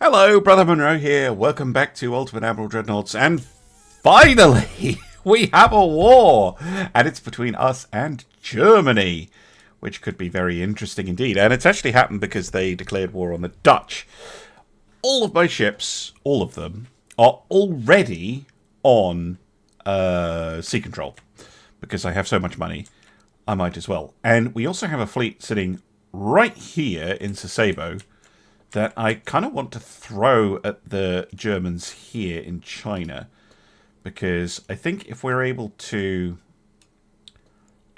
Hello, Brother Monroe here. Welcome back to Ultimate Admiral Dreadnoughts. And finally, we have a war. And it's between us and Germany, which could be very interesting indeed. And it's actually happened because they declared war on the Dutch. All of my ships, all of them, are already on sea control. Because I have so much money, I might as well. And we also have a fleet sitting right here in Sasebo that I kind of want to throw at the Germans here in China, because I think if we're able to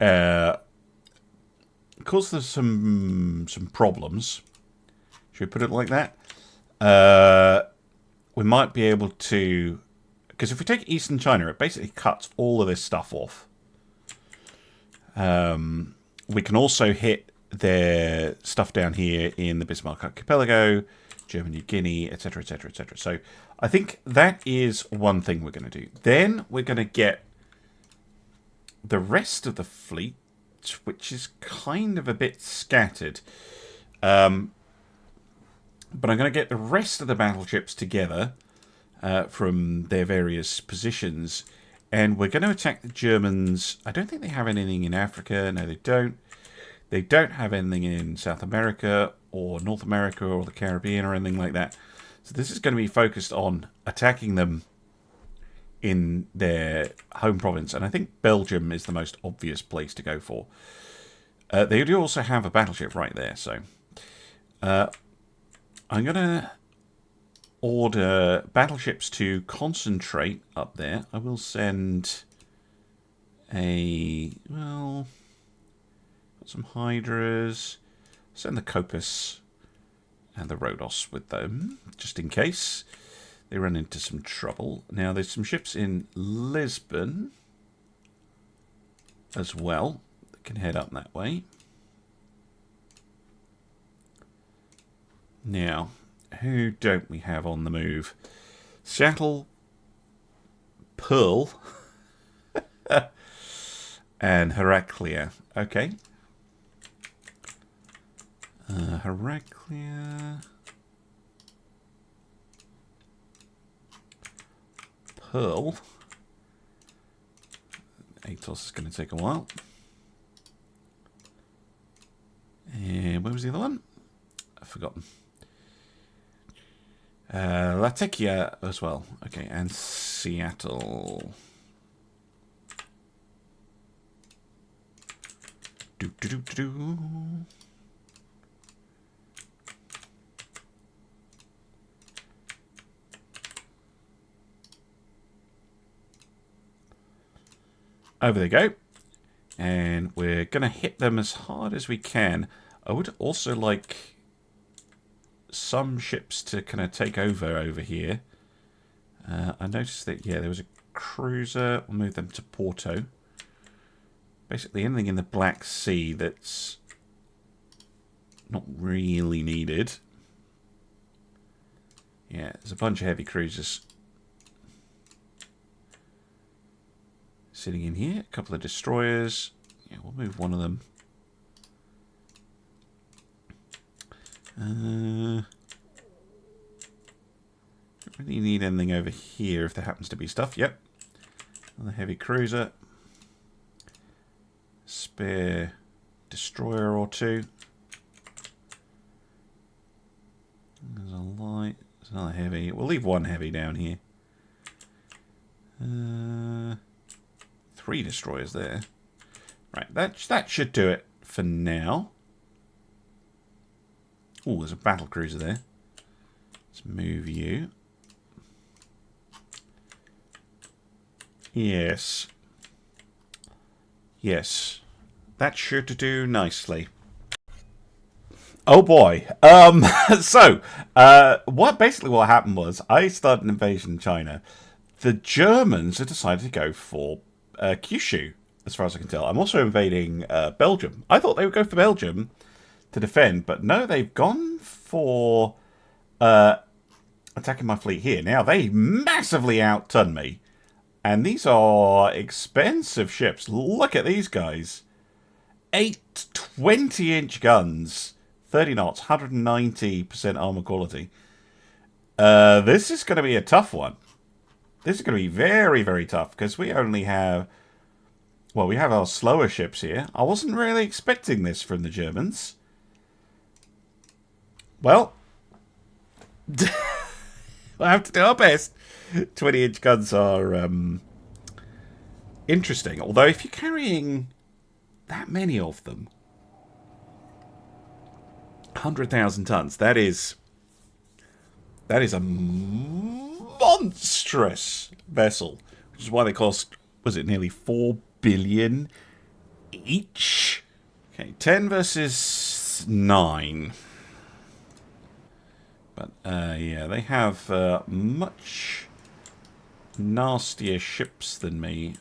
cause there's some problems, should we put it like that? We might be able to, because if we take Eastern China, it basically cuts all of this stuff off. We can also hit their stuff down here in the Bismarck Archipelago, German New Guinea, etc., etc., etc. So I think that is one thing we're going to do. Then we're going to get the rest of the fleet, which is kind of a bit scattered. But I'm going to get the rest of the battleships together from their various positions, and we're going to attack the Germans. I don't think they have anything in Africa. No, they don't. They don't have anything in South America or North America or the Caribbean or anything like that. So this is going to be focused on attacking them in their home province. And I think Belgium is the most obvious place to go for. They do also have a battleship right there. So I'm going to order battleships to concentrate up there. I will send some Hydras, send the Copus and the Rhodos with them, just in case they run into some trouble. Now, there's some ships in Lisbon as well that can head up that way. Now, who don't we have on the move? Seattle, Pearl, and Heraclea. Okay. Heraclea, Pearl. Atos is going to take a while. And where was the other one? I've forgotten. Latakia as well. Okay, and Seattle. Do. Over they go. And we're going to hit them as hard as we can. I would also like some ships to kind of take over here. I noticed that, yeah, there was a cruiser. We'll move them to Porto. Basically anything in the Black Sea that's not really needed. Yeah, there's a bunch of heavy cruisers sitting in here. A couple of destroyers. Yeah, we'll move one of them. Don't really need anything over here if there happens to be stuff. Yep. Another heavy cruiser. Spare destroyer or two. There's a light. There's another heavy. We'll leave one heavy down here. 3 destroyers there. Right, that should do it for now. Oh, there's a battle cruiser there. Let's move you. Yes. Yes. That should do nicely. Oh boy. So, what happened was I started an invasion in China. The Germans have decided to go for Kyushu, as far as I can tell. I'm also invading Belgium. I thought they would go for Belgium to defend, but no, they've gone for attacking my fleet here. Now, they massively outdone me. And these are expensive ships. Look at these guys. 8 20-inch guns, 30 knots, 190% armor quality. This is going to be a tough one. This is going to be very, very tough because we only have... Well, we have our slower ships here. I wasn't really expecting this from the Germans. Well, we'll have to do our best. 20-inch guns are interesting. Although if you're carrying that many of them, 100,000 tons, that is a monstrous vessel, which is why they cost, was it nearly 4 billion each? Okay, 10 versus 9. But, yeah, they have much nastier ships than me.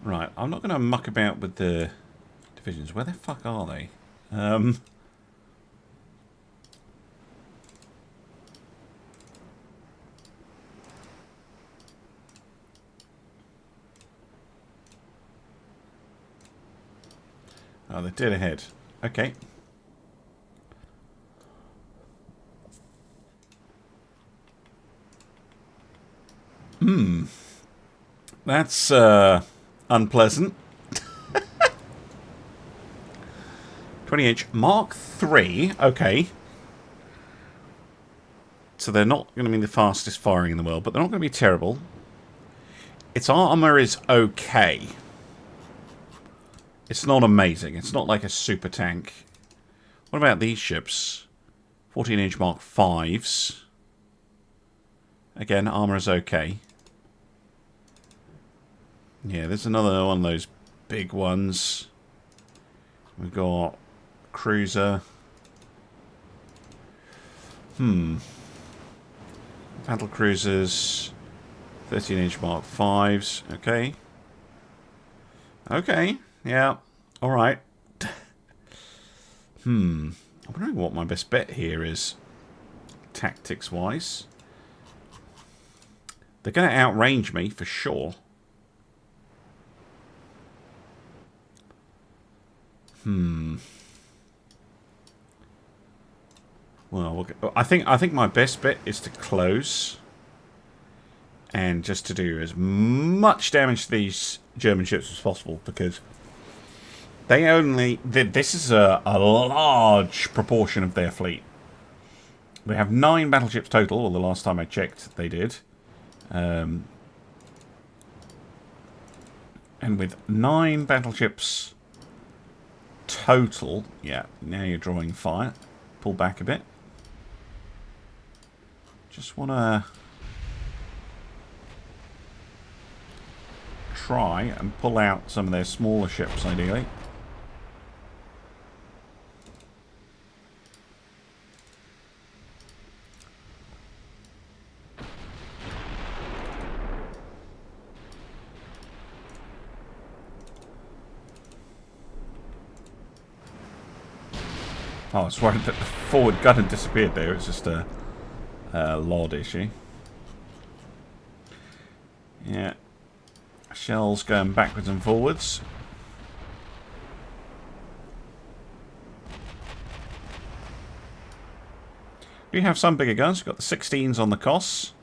Right, I'm not going to muck about with the divisions. Where the fuck are they? Oh, they're dead ahead. Okay. That's unpleasant. 20-inch Mark III. Okay. So they're not going to be the fastest firing in the world, but they're not going to be terrible. Its armor is okay. It's not amazing. It's not like a super tank. What about these ships? 14-inch Mark Vs. Again, armor is okay. Yeah, there's another one of those big ones. We've got cruiser. Battle cruisers. 13-inch Mark Vs. Okay. Okay. Yeah. Alright. I'm wondering what my best bet here is. Tactics-wise. They're going to outrange me, for sure. Well, I think my best bet is to close. And just to do as much damage to these German ships as possible. Because they only... This is a large proportion of their fleet. They have 9 battleships total. Well, the last time I checked, they did. And with 9 battleships total... Yeah, now you're drawing fire. Pull back a bit. Just want to try and pull out some of their smaller ships, ideally. Oh, I was worried that the forward gun had disappeared there. It's just a LOD issue. Yeah. Shells going backwards and forwards. We have some bigger guns. We've got the 16s on the Kos.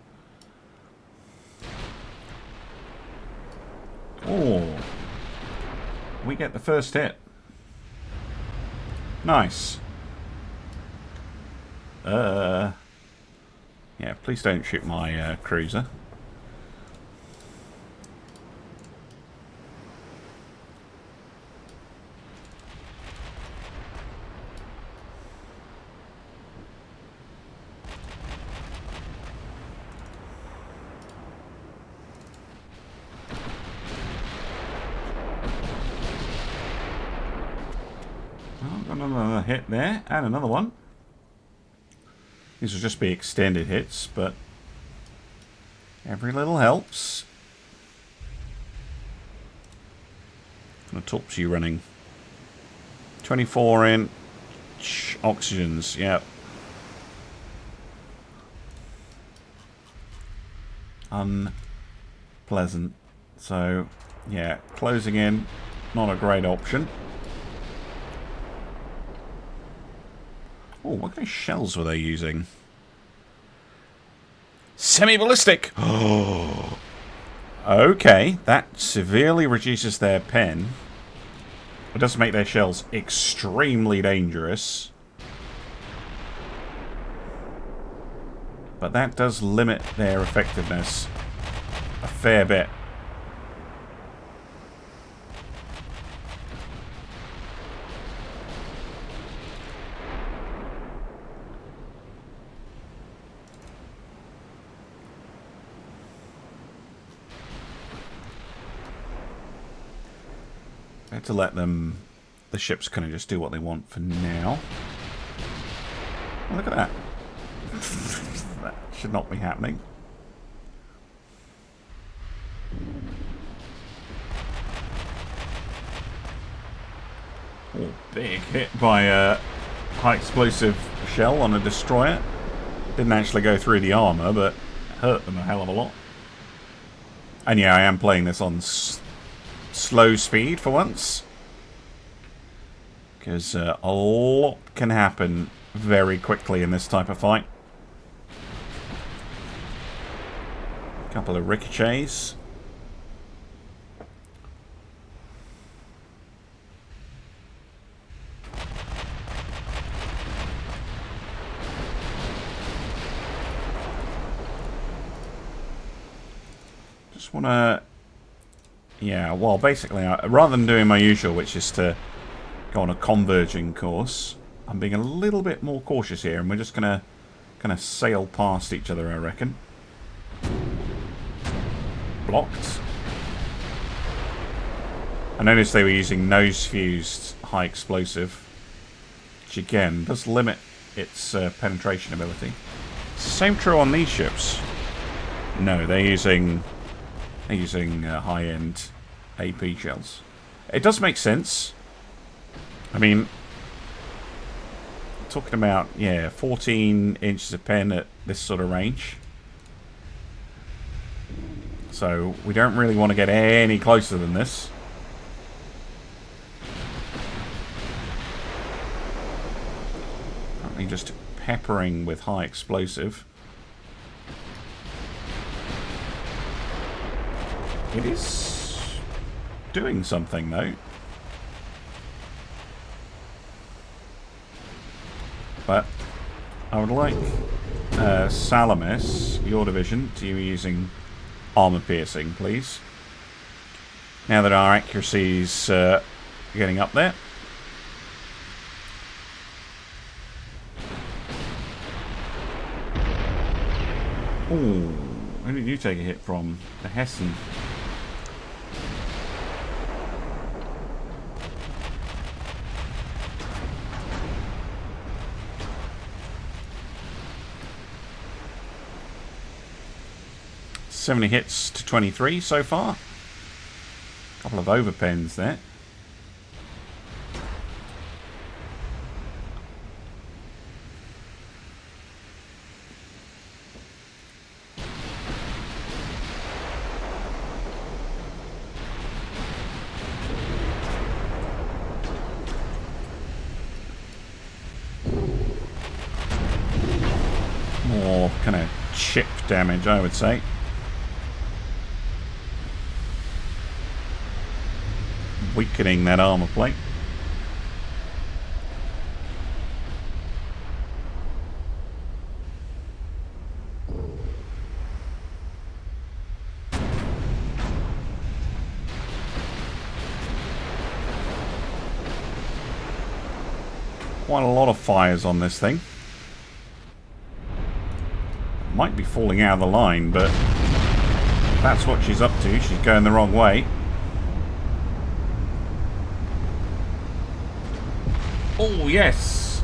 Oh. We get the first hit. Nice. Yeah, please don't shoot my cruiser. Well, got another hit there, and another one. These will just be extended hits, but every little helps. What torps are you running? 24-inch oxygens, yep. Unpleasant. So, yeah, closing in, not a great option. Oh, what kind of shells were they using? Semi-ballistic! Oh. Okay, that severely reduces their pen. It does make their shells extremely dangerous. But that does limit their effectiveness a fair bit. I had to let them, the ships kind of just do what they want for now. Oh, look at that. That should not be happening. Oh, big hit by a high explosive shell on a destroyer. Didn't actually go through the armor, but hurt them a hell of a lot. And yeah, I am playing this on slow speed for once, because a lot can happen very quickly in this type of fight. A couple of ricochets. Just want to... Yeah, well, basically, rather than doing my usual, which is to go on a converging course, I'm being a little bit more cautious here, and we're just going to kind of sail past each other, I reckon. Blocked. I noticed they were using nose-fused high explosive, which again does limit its penetration ability. Same true on these ships. No, they're using high-end AP shells. It does make sense. I mean, talking about, yeah, 14 inches of pen at this sort of range. So we don't really want to get any closer than this. Currently just peppering with high explosive. It is doing something, though. But I would like Salamis, your division, to be using armor piercing, please. Now that our accuracy's getting up there. Ooh, who did you take a hit from? The Hessen. Hits to 23 so far. A couple of overpens there. More kind of chip damage, I would say. Weakening that armor plate. Quite a lot of fires on this thing. Might be falling out of the line, but if that's what she's up to. She's going the wrong way. Oh, yes!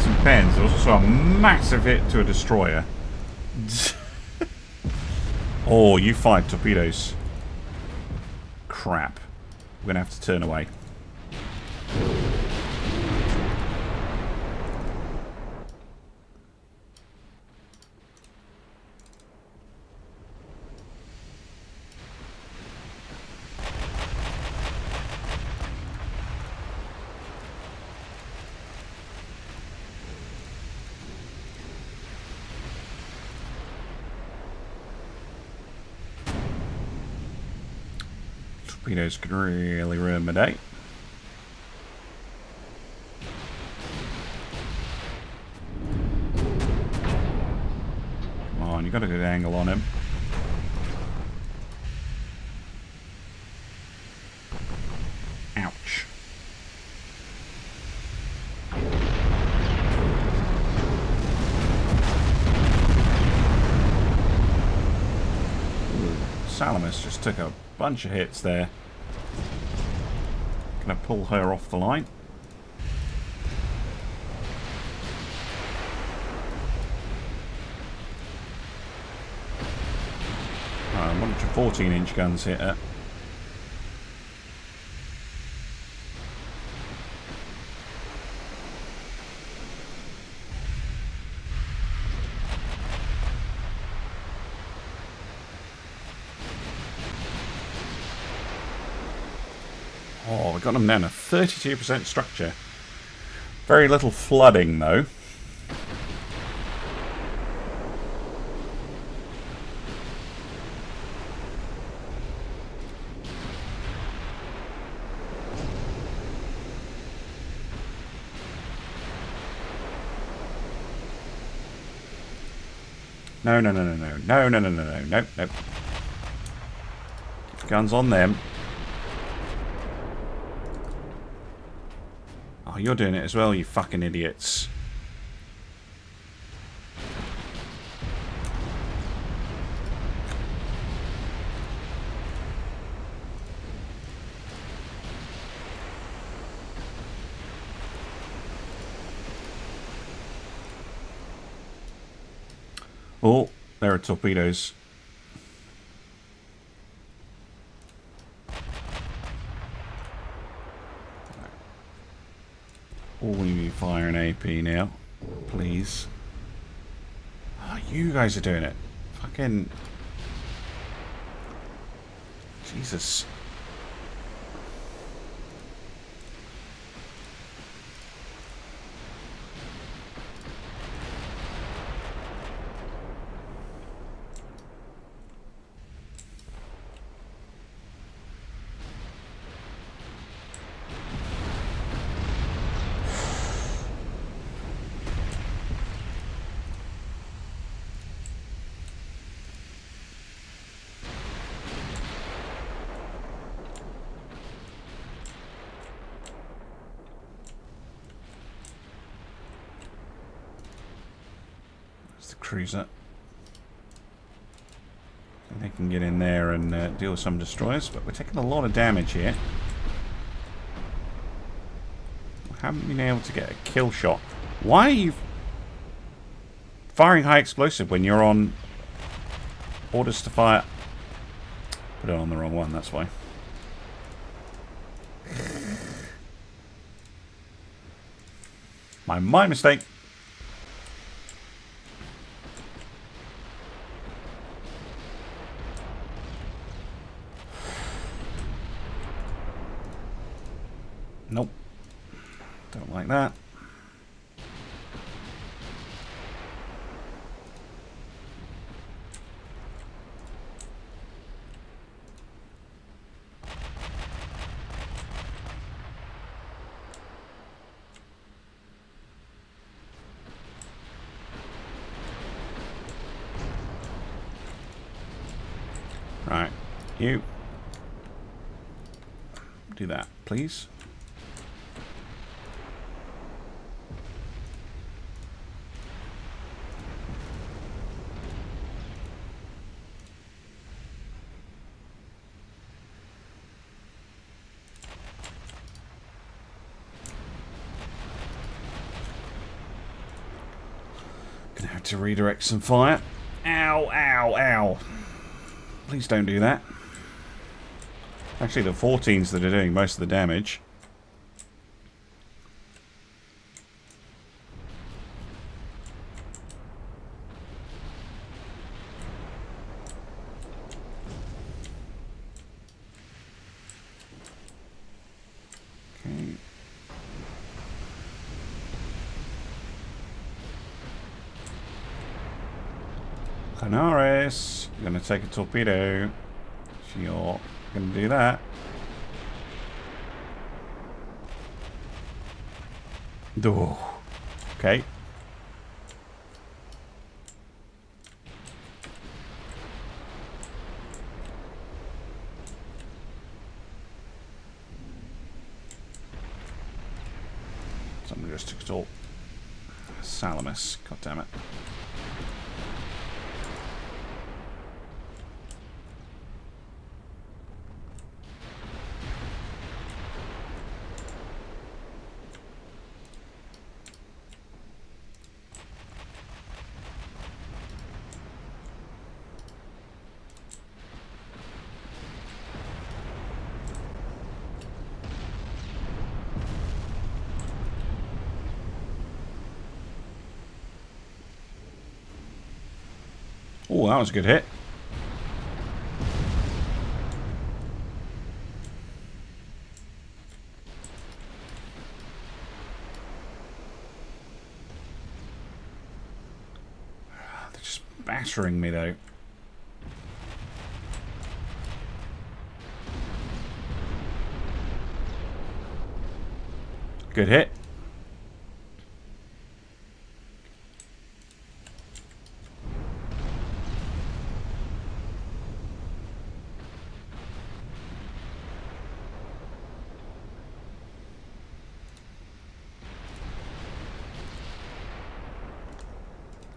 Some pens. There was also a massive hit to a destroyer. Oh, you fired torpedoes. Crap. We're going to have to turn away. Torpedoes could really ruin my day. Come on, you got a good angle on him. Ouch. Salamis just took a bunch of hits there. Gonna pull her off the line. A bunch of 14-inch guns hit her. Oh, we got them down to 32% structure. Very little flooding, though. No, no, no, no, no, no, no, no, no, no, no, no. Keep the guns on them. Oh, you're doing it as well, you fucking idiots. Oh, there are torpedoes. All we need fire and AP now, please. Oh, you guys are doing it. Fucking Jesus. Cruiser. They can get in there and deal with some destroyers, but we're taking a lot of damage here. We haven't been able to get a kill shot. Why are you firing high explosive when you're on orders to fire? Put it on the wrong one, that's why. My mistake. Nope. Don't like that. Right. You. Do that, please. Gonna have to redirect some fire. Ow, ow, ow. Please don't do that. Actually, the 14s that are doing most of the damage. Okay. Connerney, you're going to take a torpedo. If you're going to do that. Oh, okay. Something just took it all. Salamis, god damn it. Oh, that was a good hit. They're just battering me, though. Good hit.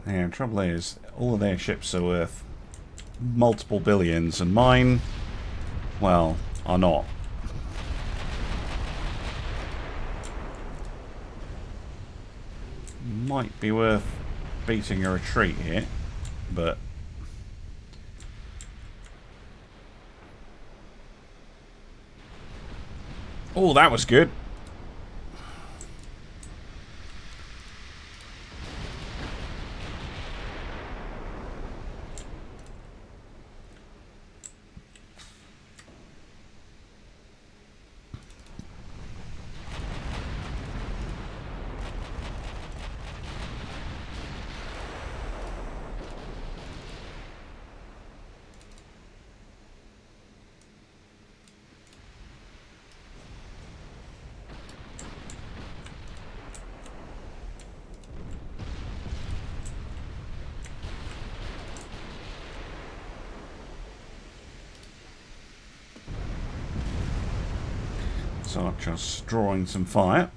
Yeah, the trouble is, all of their ships are worth multiple billions, and mine, well, are not. Might be worth beating a retreat here, but... Oh, that was good. So just drawing some fire.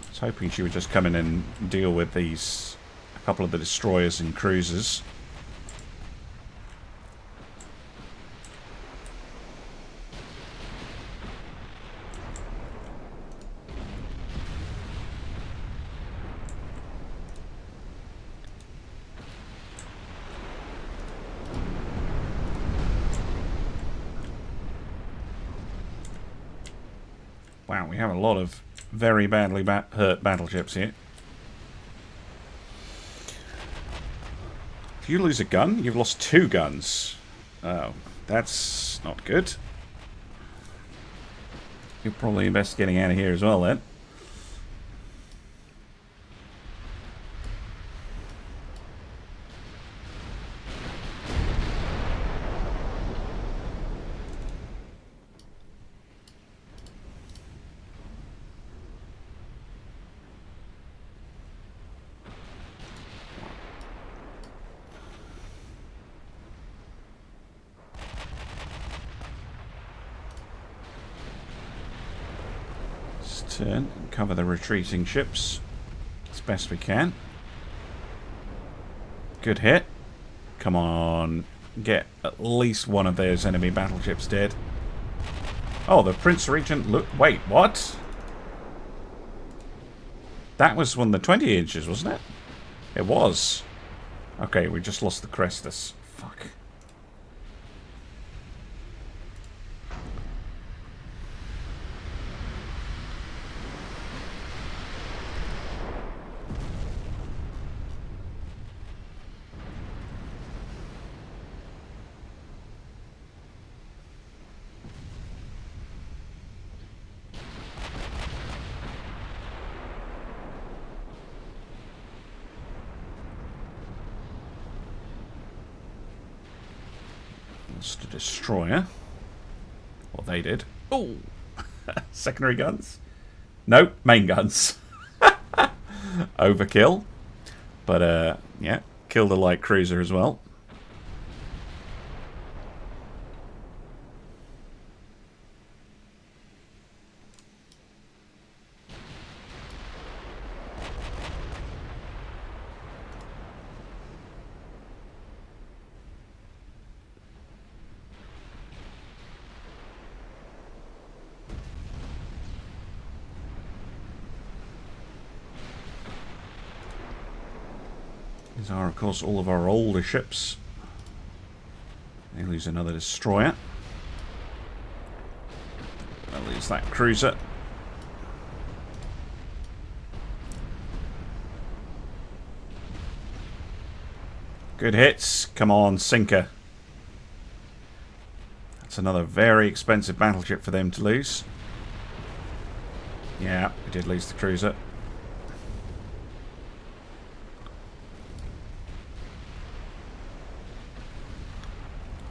I was hoping she would just come in and deal with these, a couple of the destroyers and cruisers. Wow, we have a lot of very badly hurt battleships here. If you lose a gun, you've lost 2 guns. Oh, that's not good. You're probably best getting out of here as well, then. Turn and cover the retreating ships as best we can. Good hit. Come on, get at least one of those enemy battleships dead. Oh, the Prince Regent. Look, wait, what? That was one of the 20 inches, wasn't it? It was. Okay, we just lost the Crestus. Fuck. Lost a destroyer. Well, they did. Oh! Secondary guns. Nope, main guns. Overkill. But, yeah, killed a light cruiser as well. These are, of course, all of our older ships. They lose another destroyer. They'll lose that cruiser. Good hits. Come on, sinker. That's another very expensive battleship for them to lose. Yeah, we did lose the cruiser.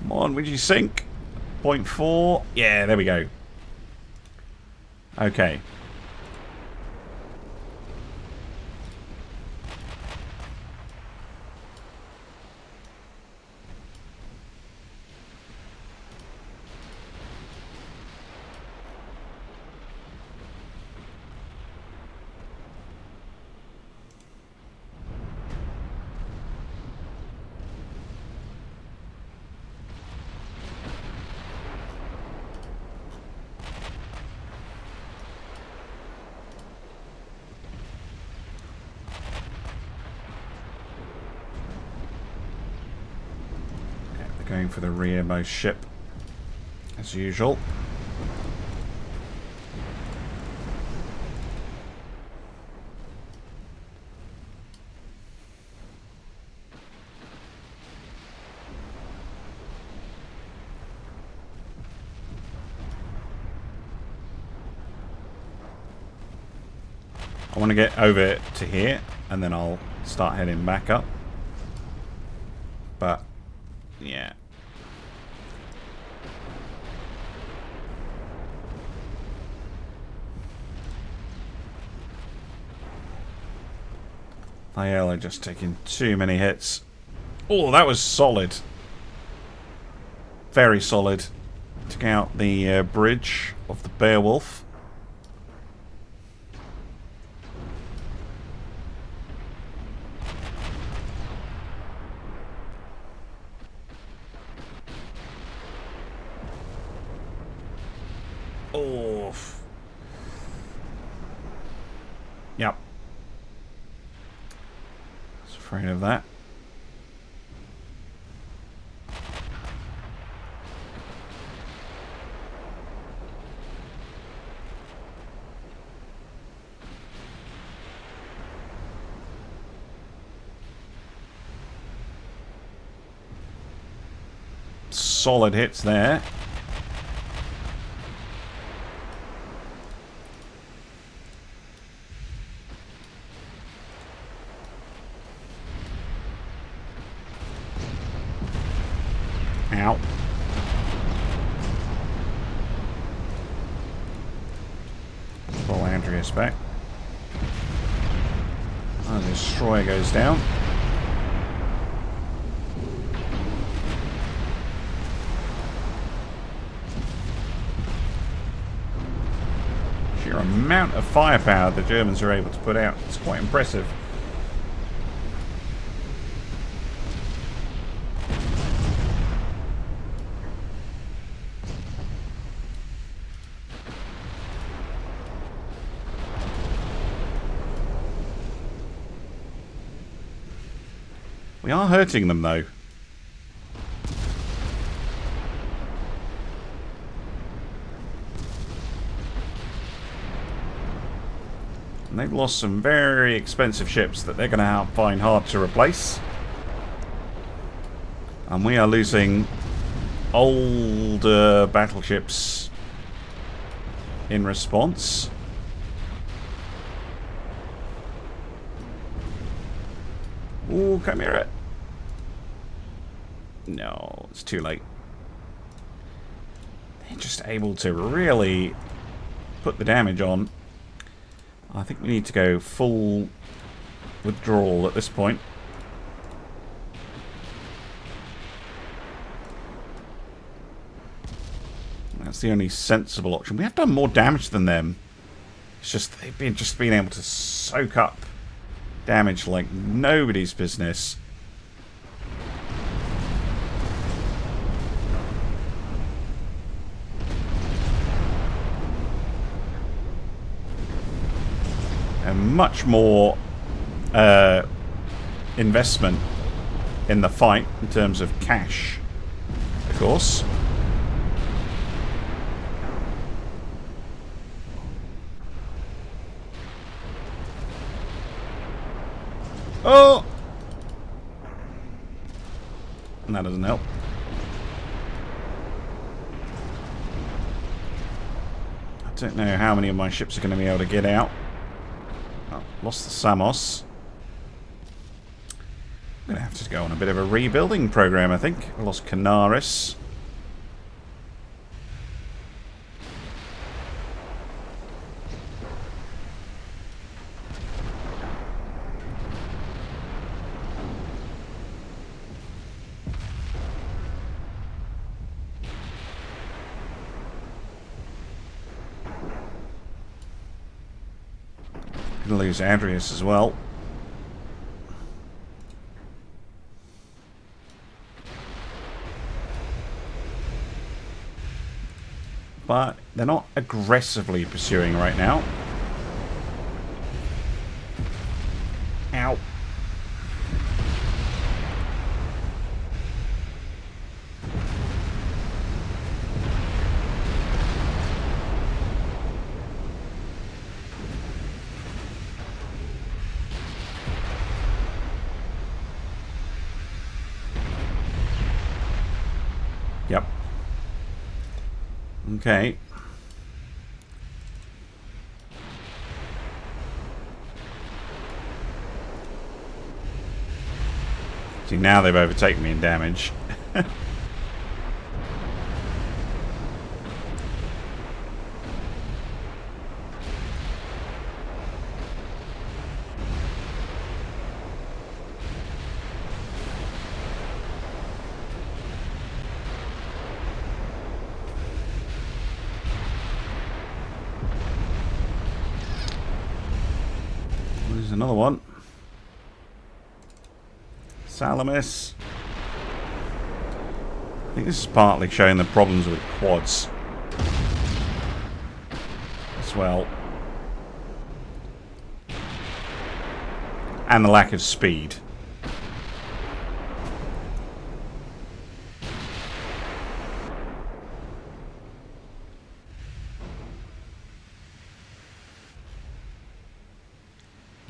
Come on, would you sink? 0.4. Yeah, there we go. Okay. Going for the rearmost ship, as usual. I want to get over to here, and then I'll start heading back up. But, yeah. Are just taking too many hits. Oh, that was solid. Very solid. Took out the bridge of the Beowulf. Oh. Yep. Afraid of that. Solid hits there. Ow. Pull Andreas back. Oh, the destroyer goes down. Sheer amount of firepower the Germans are able to put out. It's quite impressive. We are hurting them, though. And they've lost some very expensive ships that they're going to find hard to replace. And we are losing older battleships in response. Ooh, come here. No, it's too late. They're just able to really put the damage on. I think we need to go full withdrawal at this point. That's the only sensible option. We have done more damage than them. It's just they've been being able to soak up damage like nobody's business. And much more investment in the fight in terms of cash, of course. Oh! And that doesn't help. I don't know how many of my ships are going to be able to get out. Oh, lost the Samos. I'm going to have to go on a bit of a rebuilding program, I think. I lost Canaris. Going to lose Adrien as well. But they're not aggressively pursuing right now. Ow. Yep. Okay. See, now they've overtaken me in damage. There's another one. Salamis. I think this is partly showing the problems with quads as well. And the lack of speed.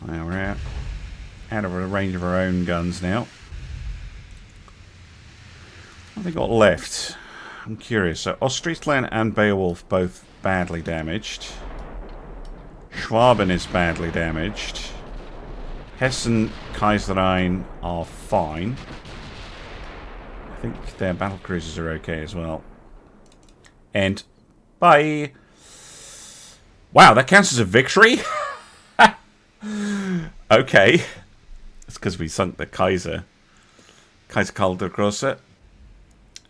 Now we're out of the range of our own guns now. What have they got left? I'm curious. So Ostfriesland and Beowulf both badly damaged. Schwaben is badly damaged. Hessen, Kaiserrein are fine. I think their battle cruisers are okay as well. And bye. Wow, that counts as a victory? Okay. It's because we sunk the Kaiser Karl der Grosse,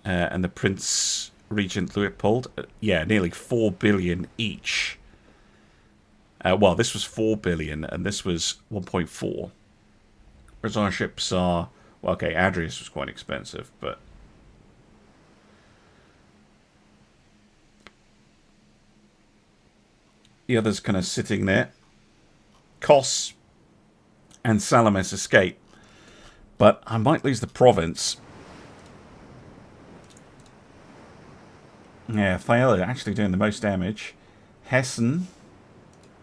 and the Prince Regent Luitpold. Yeah, nearly 4 billion each. Well, this was 4 billion, and this was 1.4. Whereas our ships are... Well, okay, Adrien was quite expensive, but... The others kind of sitting there. Kos and Salamis escape. But I might lose the province. Yeah, Thael are actually doing the most damage. Hessen,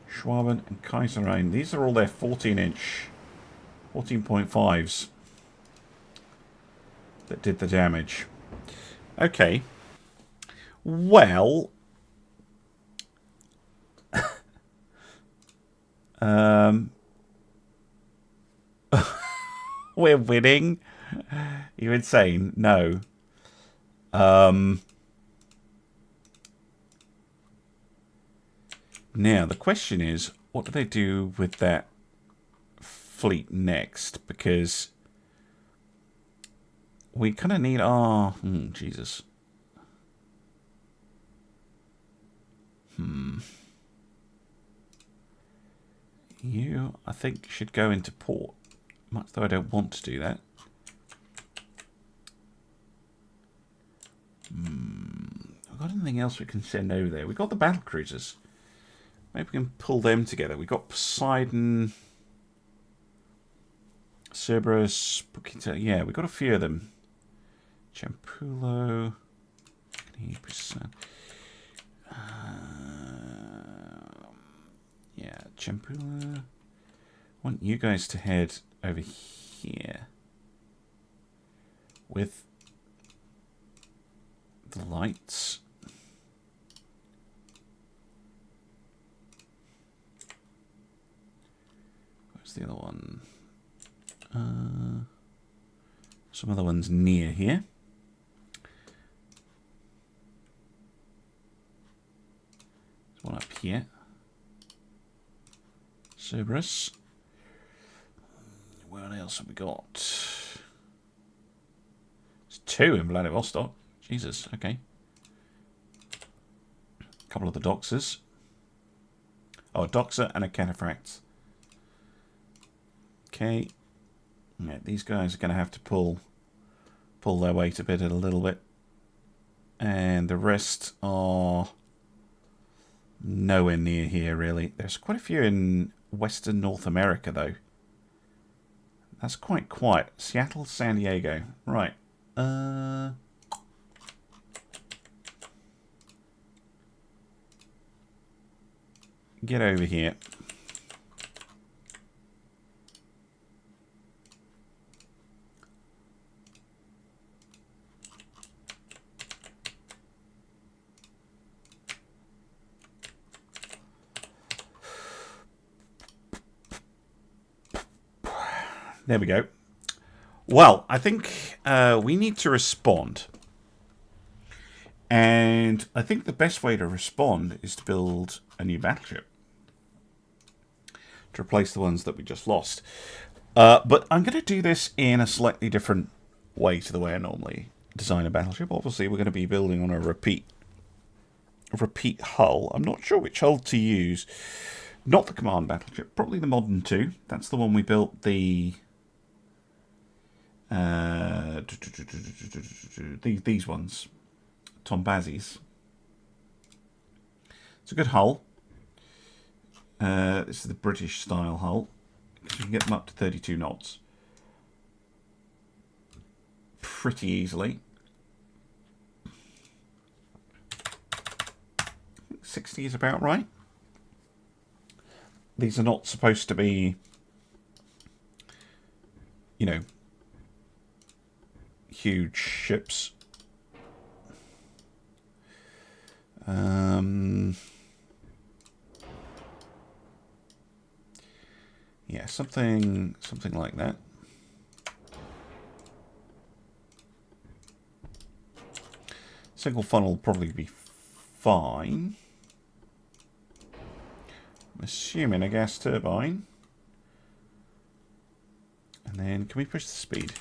Schwaben and Kaiserrein. These are all their 14-inch, 14.5s that did the damage. Okay. Well... We're winning. You're insane. No. Now, the question is, what do they do with that fleet next? Because we kind of need our... Jesus. You, I think, should go into port. Much though I don't want to do that. Have got anything else we can send over there? We've got the battle cruisers. Maybe we can pull them together. We've got Poseidon, Cerberus, Bukita. Yeah, we've got a few of them. Champulo. Yeah, Champulo. Want you guys to head over here with the lights. Where's the other one? Some other ones near here. There's one up here. Cerberus. What else have we got? There's two in Vladivostok. Jesus, okay. A couple of the Doxers. Oh, a Doxer and a Cataphract. Okay. Yeah, these guys are going to have to pull their weight a little bit. And the rest are nowhere near here, really. There's quite a few in Western North America, though. That's quite quiet. Seattle, San Diego. Right. Get over here. There we go. Well, I think we need to respond. And I think the best way to respond is to build a new battleship. To replace the ones that we just lost. But I'm going to do this in a slightly different way to the way I normally design a battleship. Obviously, we're going to be building on a repeat hull. I'm not sure which hull to use. Not the command battleship. Probably the Modern 2. That's the one we built the... these ones. Tombazis. It's a good hull. This is the British style hull. You can get them up to 32 knots. Pretty easily. 60 is about right. These are not supposed to be, you know, huge ships. Yeah, something like that. Single funnel will probably be fine. I'm assuming a gas turbine. And then, can we push the speed?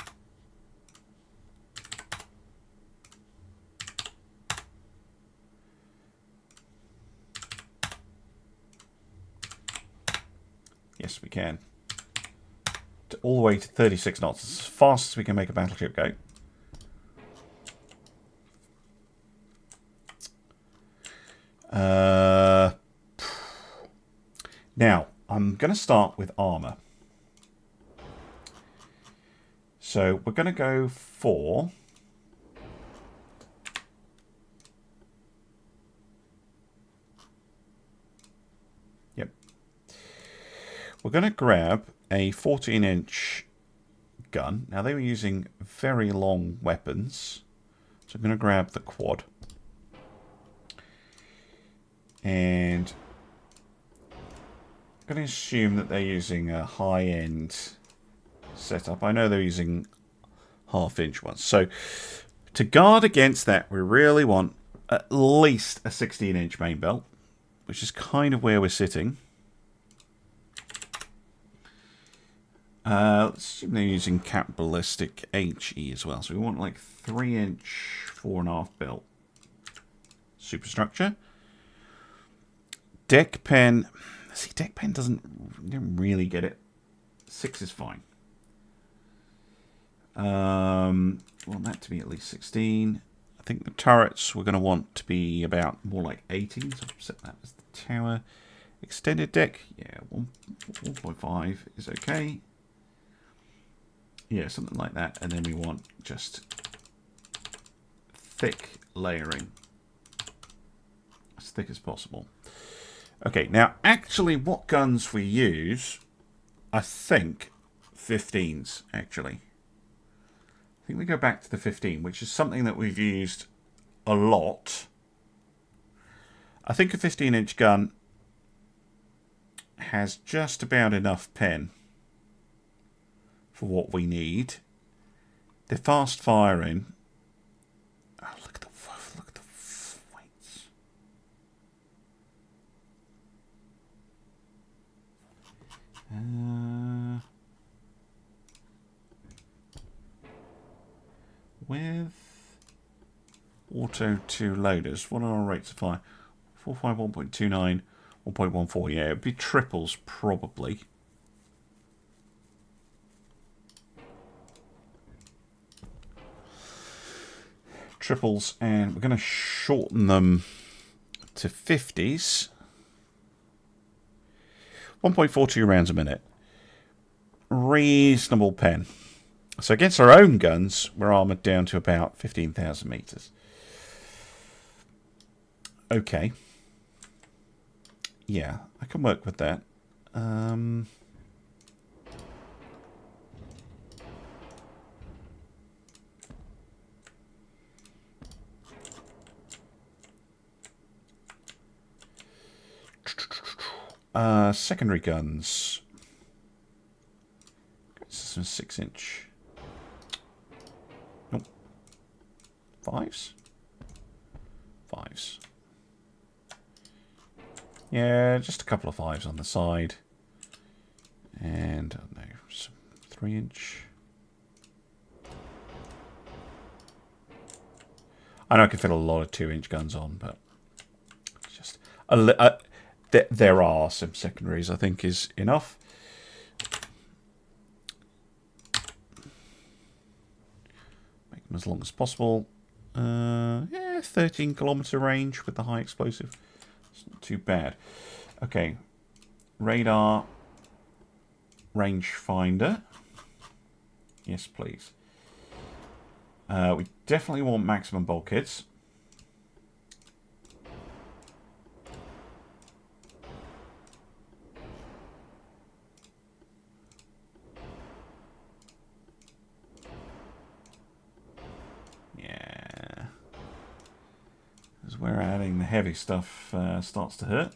Yes, we can. All the way to 36 knots. It's as fast as we can make a battleship go. Now, I'm going to start with armor. So we're going to go for... Yep. We're going to grab a 14-inch gun. Now, they were using very long weapons. So I'm going to grab the quad. And I'm going to assume that they're using a high-end setup. I know they're using half-inch ones. So to guard against that, we really want at least a 16-inch main belt, which is kind of where we're sitting. Let's assume they're using cap ballistic HE as well. So we want like 3-inch, 4.5 belt superstructure. Deck pen. See, deck pen don't really get it. 6 is fine. Want that to be at least 16. I think the turrets we're going to want to be about more like 18. So I'll set that as the tower. Extended deck, yeah, 1.5 is okay. Yeah, something like that. And then we want just thick layering. As thick as possible. Okay, now actually what guns we use, I think 15s actually. I think we go back to the 15, which is something that we've used a lot. I think a 15-inch gun has just about enough pen for what we need. They're fast firing. Oh, look at the weights. With auto 2 loaders, what are our rates of fire? 4.5, 1.29, 1.14. Yeah, it'd be triples probably. Triples, and we're going to shorten them to 50s. 1.42 rounds a minute. Reasonable pen. So against our own guns, we're armoured down to about 15,000 metres. Okay. Yeah, I can work with that. Secondary guns. Some 6-inch. Nope. 5s? 5s. Yeah, just a couple of 5s on the side. And, I don't know, some 3-inch. I know I can fit a lot of 2-inch guns on, but just there are some secondaries, I think, is enough. Make them as long as possible. Yeah, 13-kilometer range with the high explosive. It's not too bad. Okay, radar, rangefinder. Yes, please. We definitely want maximum bulkheads. Yeah. As we're adding the heavy stuff starts to hurt.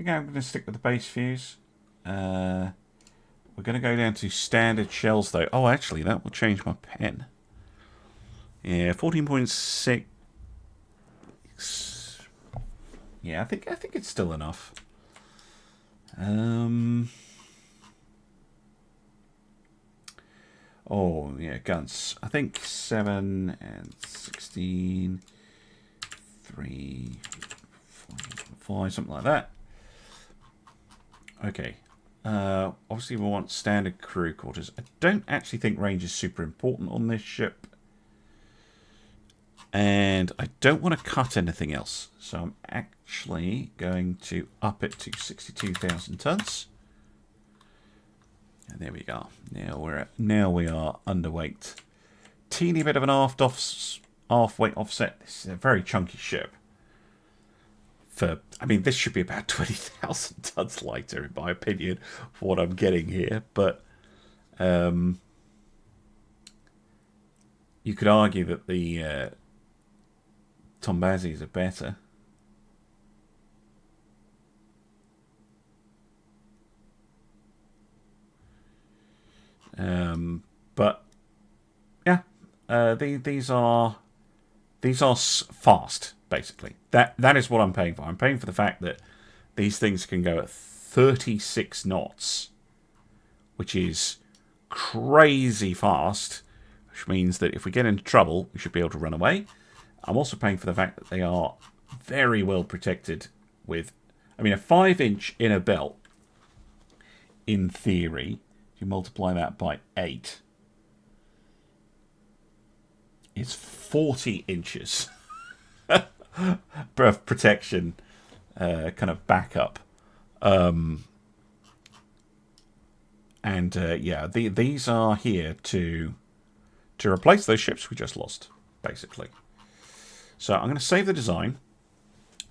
Okay, I'm going to stick with the base fuse. We're going to go down to standard shells, though. Oh, actually, that will change my pen. Yeah, 14.6. Yeah, I think it's still enough. Oh, yeah, guns. I think 7 and 16, 3, 4, 5, something like that. Okay. Obviously, we want standard crew quarters. I don't actually think range is super important on this ship. And I don't want to cut anything else. So I'm actually going to up it to 62,000 tons. And there we go. Now we are underweight. Teeny bit of an aft weight offset. This is a very chunky ship. I mean, this should be about 20,000 tons lighter, in my opinion, for what I'm getting here. But you could argue that the Tombazis are better. But yeah, these are fast, basically. That is what I'm paying for. I'm paying for the fact that these things can go at 36 knots, which is crazy fast, which means that if we get into trouble, we should be able to run away. I'm also paying for the fact that they are very well protected with, I mean, a 5-inch inner belt, in theory, if you multiply that by 8, is 40 inches of protection, kind of backup. Yeah, these are here to replace those ships we just lost, basically. So I'm going to save the design,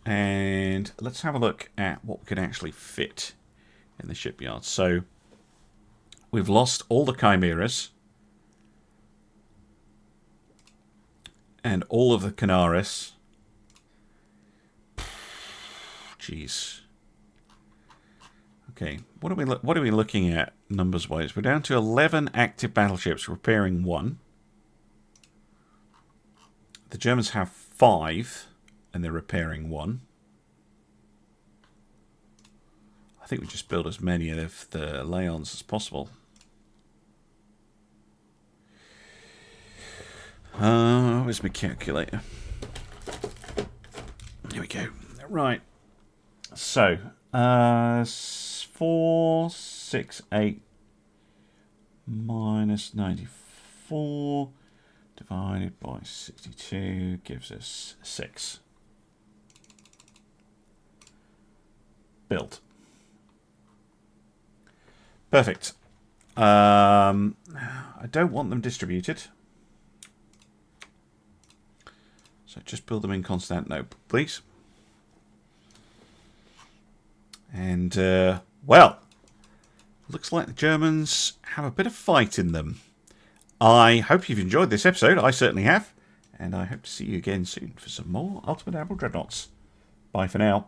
and let's have a look at what we can actually fit in the shipyard. So we've lost all the chimeras and all of the Canaris. Jeez. Okay, what are we looking at numbers wise? We're down to 11 active battleships, repairing 1. The Germans have 5, and they're repairing 1. I think we just build as many of the Leons as possible. Where's my calculator? Here we go. Right. So, 468 minus 94 divided by 62 gives us 6. Built. Perfect. I don't want them distributed. So just build them in Constantinople, please. And, well, looks like the Germans have a bit of fight in them. I hope you've enjoyed this episode. I certainly have. And I hope to see you again soon for some more Ultimate Admiral Dreadnoughts. Bye for now.